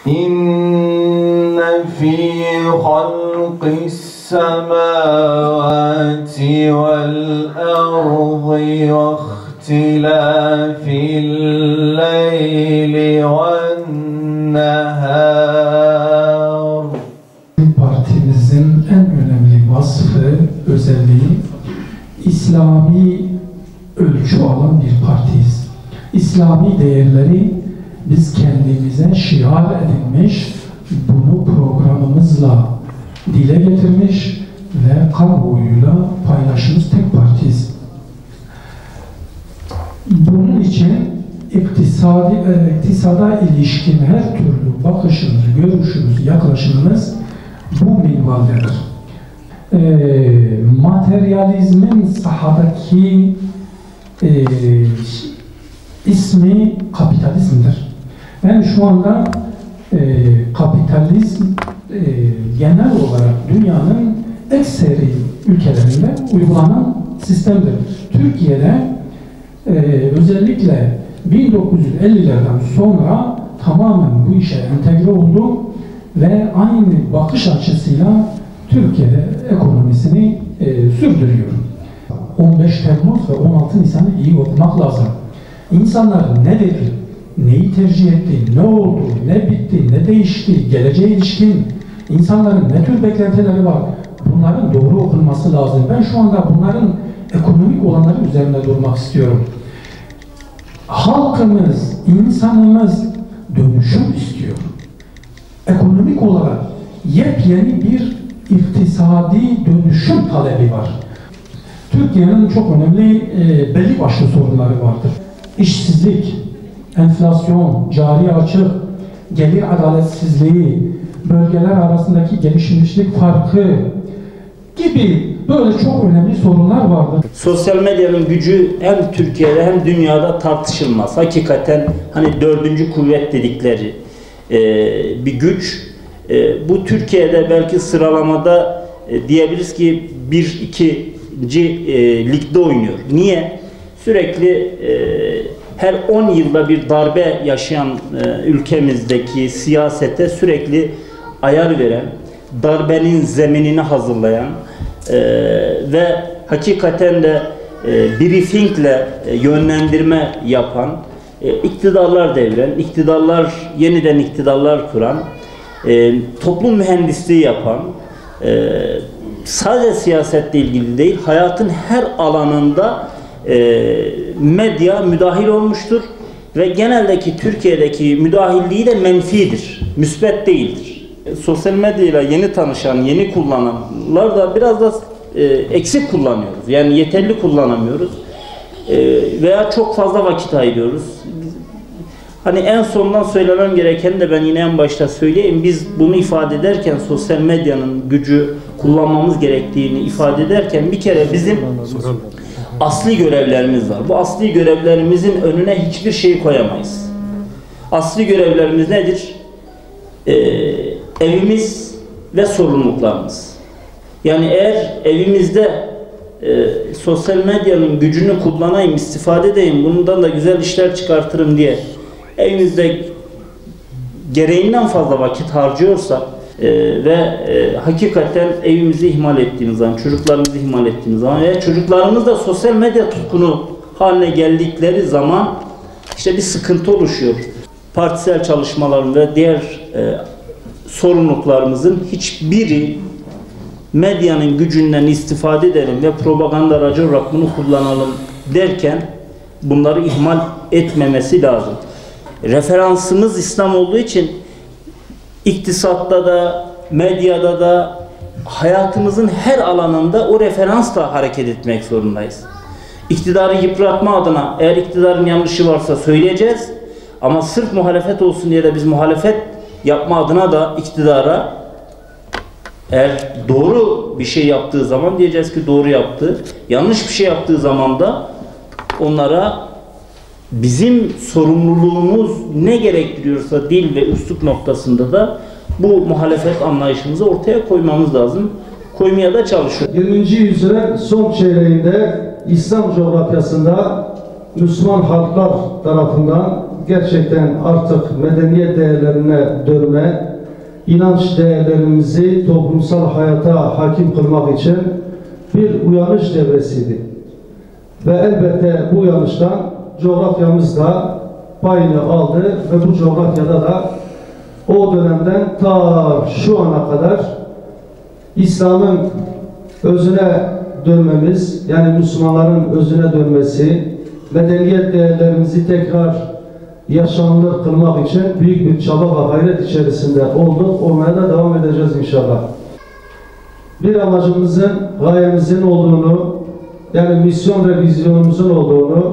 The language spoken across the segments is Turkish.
İnne fî halqis semâvâti vel ardı ve ihtilâfil leyli ven nehâr. Partimizin en önemli vasfı, özelliği, İslami ölçü alan bir partiyiz. İslami değerleri biz kendimize şiar edinmiş, bunu programımızla dile getirmiş ve kamuoyuyla paylaşmış tek partiyiz. Bunun için iktisada ilişkin her türlü bakışımız, görüşümüz, yaklaşımımız bu minvaldedir. Materyalizmin sahadaki ismi kapitalizmdir. Yani şu anda kapitalizm genel olarak dünyanın ekseri ülkelerinde uygulanan sistemdir. Türkiye'de özellikle 1950'lerden sonra tamamen bu işe entegre oldu ve aynı bakış açısıyla Türkiye'de ekonomisini sürdürüyor. 15 Temmuz ve 16 Nisan'ı iyi okumak lazım. İnsanlar ne dedi, neyi tercih etti, ne oldu, ne bitti, ne değişti, geleceğe ilişkin insanların ne tür beklentileri var, bunların doğru okunması lazım. Ben şu anda bunların ekonomik olanları üzerinde durmak istiyorum. Halkımız, insanımız dönüşüm istiyor. Ekonomik olarak yepyeni bir iktisadi dönüşüm talebi var. Türkiye'nin çok önemli belli başlı sorunları vardır. İşsizlik, enflasyon, cari açık, gelir adaletsizliği, bölgeler arasındaki gelişmişlik farkı gibi böyle çok önemli sorunlar vardır. Sosyal medyanın gücü hem Türkiye'de hem dünyada tartışılmaz. Hakikaten hani dördüncü kuvvet dedikleri bir güç. Bu Türkiye'de belki sıralamada diyebiliriz ki 1-2. Ligde oynuyor. Niye? Sürekli her 10 yılda bir darbe yaşayan ülkemizdeki siyasete sürekli ayar veren, darbenin zeminini hazırlayan ve hakikaten de briefingle yönlendirme yapan, iktidarlar deviren, yeniden iktidarlar kuran, toplum mühendisliği yapan, sadece siyasetle ilgili değil, hayatın her alanında medya müdahil olmuştur ve geneldeki Türkiye'deki müdahilliği de menfidir, müsbet değildir. Sosyal medyayla yeni tanışan, yeni kullananlar da biraz da eksik kullanıyoruz. Yani yeterli kullanamıyoruz veya çok fazla vakit ayırıyoruz. Hani en sondan söylemem gereken de ben yine en başta söyleyeyim. Biz bunu ifade ederken sosyal medyanın gücü kullanmamız gerektiğini ifade ederken bir kere bizim asli görevlerimiz var. Bu asli görevlerimizin önüne hiçbir şey koyamayız. Asli görevlerimiz nedir? Evimiz ve sorumluluklarımız. Yani eğer evimizde sosyal medyanın gücünü kullanayım, istifade edeyim, bundan da güzel işler çıkartırım diye evimizde gereğinden fazla vakit harcıyorsa ve hakikaten evimizi ihmal ettiğimiz zaman, çocuklarımızı ihmal ettiğimiz zaman ve çocuklarımız da sosyal medya tutkunu haline geldikleri zaman işte bir sıkıntı oluşuyor. Partisel çalışmaların ve diğer sorumluluklarımızın hiçbiri medyanın gücünden istifade edelim ve propaganda aracı olarak bunu kullanalım derken bunları ihmal etmemesi lazım. Referansımız İslam olduğu için iktisatta da, medyada da, hayatımızın her alanında o referansla hareket etmek zorundayız. İktidarı yıpratma adına eğer iktidarın yanlışı varsa söyleyeceğiz ama sırf muhalefet olsun diye de biz muhalefet yapma adına da iktidara eğer doğru bir şey yaptığı zaman diyeceğiz ki doğru yaptı. Yanlış bir şey yaptığı zaman da onlara bizim sorumluluğumuz ne gerektiriyorsa dil ve üslup noktasında da bu muhalefet anlayışımızı ortaya koymamız lazım. Koymaya da çalışıyoruz. 20. yüzyılın son çeyreğinde İslam coğrafyasında Müslüman halklar tarafından gerçekten artık medeniyet değerlerine dönme, inanç değerlerimizi toplumsal hayata hakim kılmak için bir uyanış devresiydi. Ve elbette bu uyanıştan coğrafyamız da payını aldı ve bu coğrafyada da o dönemden ta şu ana kadar İslam'ın özüne dönmemiz, yani Müslümanların özüne dönmesi, medeniyet değerlerimizi tekrar yaşanılır kılmak için büyük bir çaba ve gayret içerisinde olduk. Olmaya da devam edeceğiz inşallah. Bir amacımızın, gayemizin olduğunu, yani misyon ve vizyonumuzun olduğunu,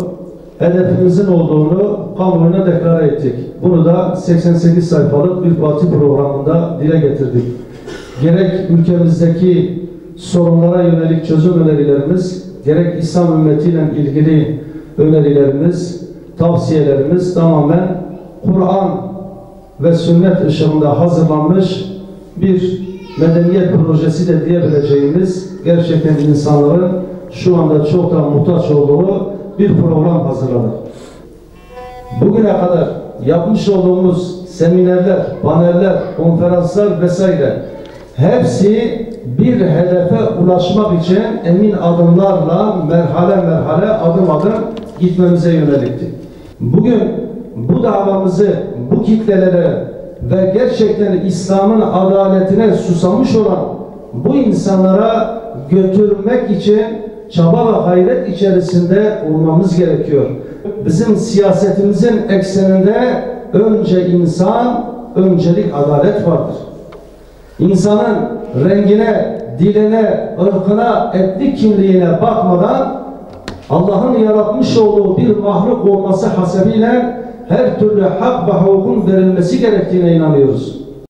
hedefimizin olduğunu kamuoyuna deklar ettik. Bunu da 88 sayfalık bir parti programında dile getirdik. Gerek ülkemizdeki sorunlara yönelik çözüm önerilerimiz, gerek İslam ümmetiyle ilgili önerilerimiz, tavsiyelerimiz tamamen Kur'an ve sünnet ışığında hazırlanmış bir medeniyet projesi de diyebileceğimiz, gerçekten insanların şu anda çok da muhtaç olduğu bir program hazırladık. Bugüne kadar yapmış olduğumuz seminerler, paneller, konferanslar vesaire hepsi bir hedefe ulaşmak için emin adımlarla merhale merhale, adım adım gitmemize yönelikti. Bugün bu davamızı bu kitlelere ve gerçekten İslam'ın adaletine susamış olan bu insanlara götürmek için çaba ve gayret içerisinde olmamız gerekiyor. Bizim siyasetimizin ekseninde önce insan, öncelik adalet vardır. İnsanın rengine, diline, ırkına, etnik kimliğine bakmadan Allah'ın yaratmış olduğu bir mahluk olması hasebiyle her türlü hak ve hukukun verilmesi gerektiğine inanıyoruz.